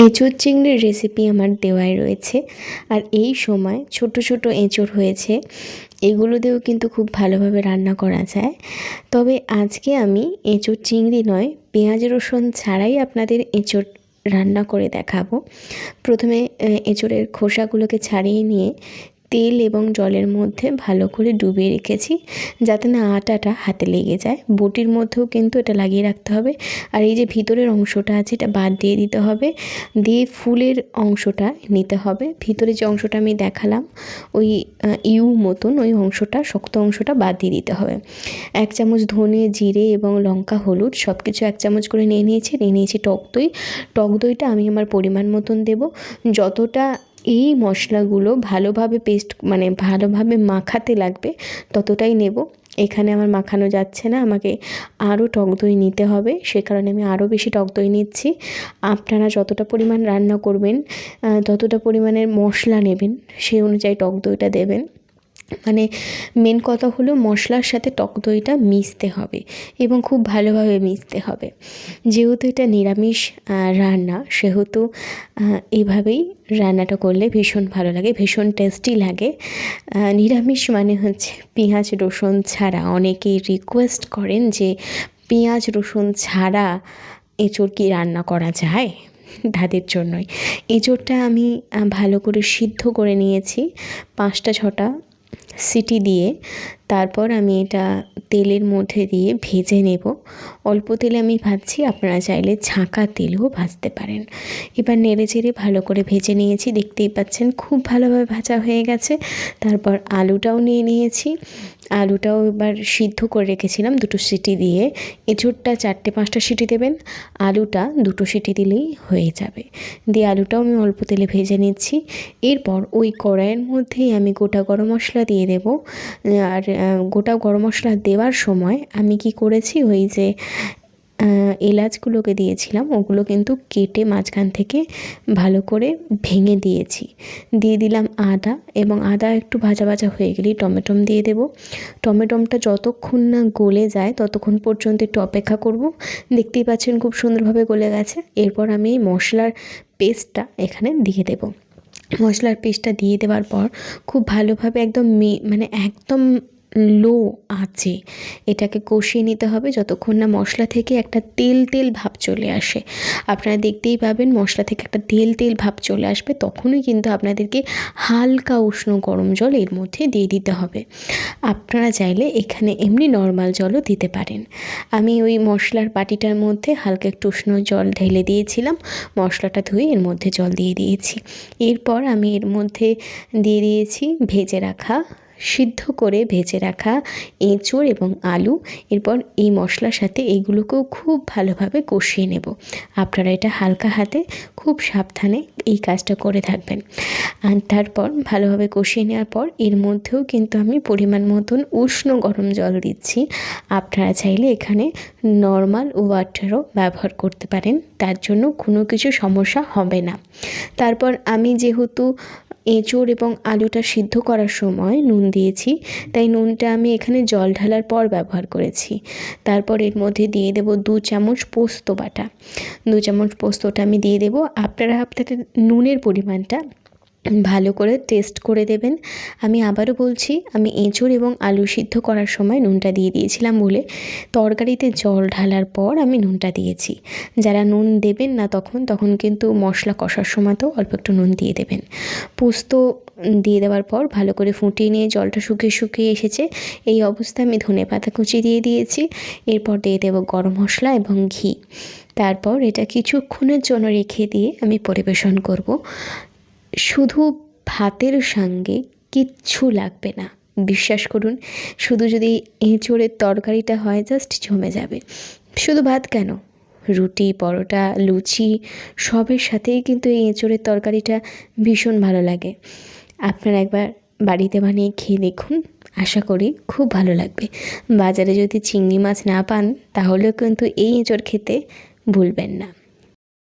এঁচোড় চিংড়ির রেসিপি আমার দেওয়াই রয়েছে। আর এই সময় ছোট ছোট এঁচোড় হয়েছে, এগুলো দিয়েও কিন্তু খুব ভালোভাবে রান্না করা যায়। তবে আজকে আমি এঁচোড় চিংড়ি নয়, পেঁয়াজ রসুন ছাড়াই আপনাদের এঁচোড় রান্না করে দেখাবো। প্রথমে এঁচোড়ের খোসাগুলোকে ছাড়িয়ে নিয়ে তেল এবং জলের মধ্যে ভালো করে ডুবিয়ে রেখেছি, যাতে না আটাটা হাতে লেগে যায়। বটির মধ্যেও কিন্তু এটা লাগিয়ে রাখতে হবে। আর এই যে ভিতরের অংশটা আছে, এটা বাদ দিয়ে দিতে হবে, দিয়ে ফুলের অংশটা নিতে হবে। ভিতরে যে অংশটা আমি দেখালাম, ওই মতন ওই অংশটা, শক্ত অংশটা বাদ দিয়ে দিতে হবে। 1 চামচ ধনে, জিরে এবং লঙ্কা, হলুদ সব কিছু 1 চামচ করে নিয়ে নিয়েছি টক দই। টক দইটা আমি আমার পরিমাণ মতন দেবো। যতটা এই মশলাগুলো ভালোভাবে ভালোভাবে মাখাতে লাগবে ততটাই নেব। এখানে আমার মাখানো যাচ্ছে না, আমাকে আরও টক দই নিতে হবে, সে কারণে আমি আরও বেশি টক দই নিচ্ছি। আপনারা যতটা পরিমাণ রান্না করবেন ততটা পরিমাণের মশলা নেবেন, সেই অনুযায়ী টক দইটা দেবেন। মেন কথা হলো মশলার সাথে টক দইটা মিশতে হবে এবং খুব ভালোভাবে মিশতে হবে। যেহেতু এটা নিরামিষ রান্না, সেহেতু এভাবেই রান্নাটা করলে ভীষণ ভালো লাগে, ভীষণ টেস্টি লাগে। নিরামিষ মানে হচ্ছে পেঁয়াজ রসুন ছাড়া। অনেকেই রিকোয়েস্ট করেন যে পেঁয়াজ রসুন ছাড়া এঁচোড় কি রান্না করা যায়, তাদের জন্যই। এঁচোড়টা আমি ভালো করে সিদ্ধ করে নিয়েছি 5-6টা সিটি দিয়ে। তারপর আমি এটা তেলের মধ্যে দিয়ে ভেজে নেব। অল্প তেলে আমি ভাজছি, আপনারা চাইলে ছাঁকা তেলেও ভাজতে পারেন। এবার নেড়ে চেড়ে ভালো করে ভেজে নিয়েছি, দেখতেই পাচ্ছেন খুব ভালোভাবে ভাজা হয়ে গেছে। তারপর আলুটাও নিয়ে নিয়েছি, আলুটাও এবার সিদ্ধ করে রেখেছিলাম 2টো সিটি দিয়ে। এঁচোড়টা 4-5টা সিটি দেবেন, আলুটা 2টো সিটি দিলেই হয়ে যাবে। দিয়ে আলুটাও আমি অল্প তেলে ভেজে নিচ্ছি। এরপর ওই কড়াইয়ের মধ্যেই আমি গোটা গরম মশলা দিয়ে দেবো। আর গোটা গরম মশলা দেওয়ার সময় আমি কি করেছি, ওই যে এলাচগুলোকে দিয়েছিলাম, ওগুলো কিন্তু কেটে মাঝখান থেকে ভালো করে ভেঙে দিয়েছি। দিয়ে দিলাম আদা, এবং আদা একটু ভাজা ভাজা হয়ে গেলেই টমেটম দিয়ে দেবো। টমেটমটা যতক্ষণ না গলে যায় ততক্ষণ পর্যন্ত একটু অপেক্ষা করব। দেখতেই পাচ্ছেন খুব সুন্দরভাবে গলে গেছে। এরপর আমি এই মশলার পেস্টটা এখানে দিয়ে দেবো। মশলার পেস্টটা দিয়ে দেওয়ার পর খুব ভালোভাবে একদম লো আঁচে এটাকে কষিয়ে নিতে হবে, যতক্ষণ না মশলা থেকে একটা তেল তেল ভাব চলে আসে। আপনারা দেখতেই পাবেন মশলা থেকে একটা তেল তেল ভাব চলে আসবে, তখনই কিন্তু আপনাদেরকে হালকা উষ্ণ গরম জল এর মধ্যে দিয়ে দিতে হবে। আপনারা চাইলে এখানে এমনি নর্মাল জলও দিতে পারেন। আমি ওই মশলার বাটিটার মধ্যে হালকা একটু উষ্ণ জল ঢেলে দিয়েছিলাম, মশলাটা ধুয়ে এর মধ্যে জল দিয়ে দিয়েছি। এরপর আমি এর মধ্যে দিয়ে দিয়েছি সিদ্ধ করে ভেজে রাখা এঁচোড় এবং আলু। এরপর এই মশলার সাথে এইগুলোকেও খুব ভালোভাবে কষিয়ে নেব। আপনারা এটা হালকা হাতে খুব সাবধানে এই কাজটা করে থাকবেন। আর তারপর ভালোভাবে কষিয়ে নেওয়ার পর এর মধ্যেও কিন্তু আমি পরিমাণ মতন উষ্ণ গরম জল দিচ্ছি। আপনারা চাইলে এখানে নর্মাল ওয়াটারও ব্যবহার করতে পারেন, তার জন্য কোনো কিছু সমস্যা হবে না। তারপর আমি যেহেতু এঁচোড় এবং আলুটা সিদ্ধ করার সময় নুন দিয়েছি, তাই নুনটা আমি এখানে জল ঢালার পর ব্যবহার করেছি। তারপর এর মধ্যে দিয়ে দেবো 2 চামচ পোস্ত বাটা। 2 চামচ পোস্তটা আমি দিয়ে দেবো। আপনারা আপনাদের নুনের পরিমাণটা ভালো করে টেস্ট করে দেবেন। আমি আবারও বলছি, আমি এঁচোড় এবং আলু সিদ্ধ করার সময় নুনটা দিয়ে দিয়েছিলাম বলে তরকারিতে জল ঢালার পর আমি নুনটা দিয়েছি। যারা নুন দেবেন না তখন কিন্তু মশলা কষার সময়তেও অল্প একটু নুন দিয়ে দেবেন। পোস্ত দিয়ে দেওয়ার পর ভালো করে ফুটিয়ে নিয়ে জলটা শুকিয়ে এসেছে, এই অবস্থায় আমি ধনেপাতা কুচি দিয়ে দিয়েছি। এরপর দিয়ে দেবো গরম মশলা এবং ঘি। তারপর এটা কিছুক্ষণের জন্য রেখে দিয়ে আমি পরিবেশন করব। শুধু ভাতের সঙ্গে কিচ্ছু লাগবে না, বিশ্বাস করুন। শুধু যদি এঁচোড়ের তরকারিটা হয়, জাস্ট জমে যাবে। শুধু ভাত কেন, রুটি, পরোটা, লুচি সবের সাথেই কিন্তু এই এঁচোড়ের তরকারিটা ভীষণ ভালো লাগে। আপনারা একবার বাড়িতে বানিয়ে খেয়ে দেখুন, আশা করি খুব ভালো লাগবে। বাজারে যদি চিংড়ি মাছ না পান তাহলেও কিন্তু এই এঁচোড় খেতে ভুলবেন না।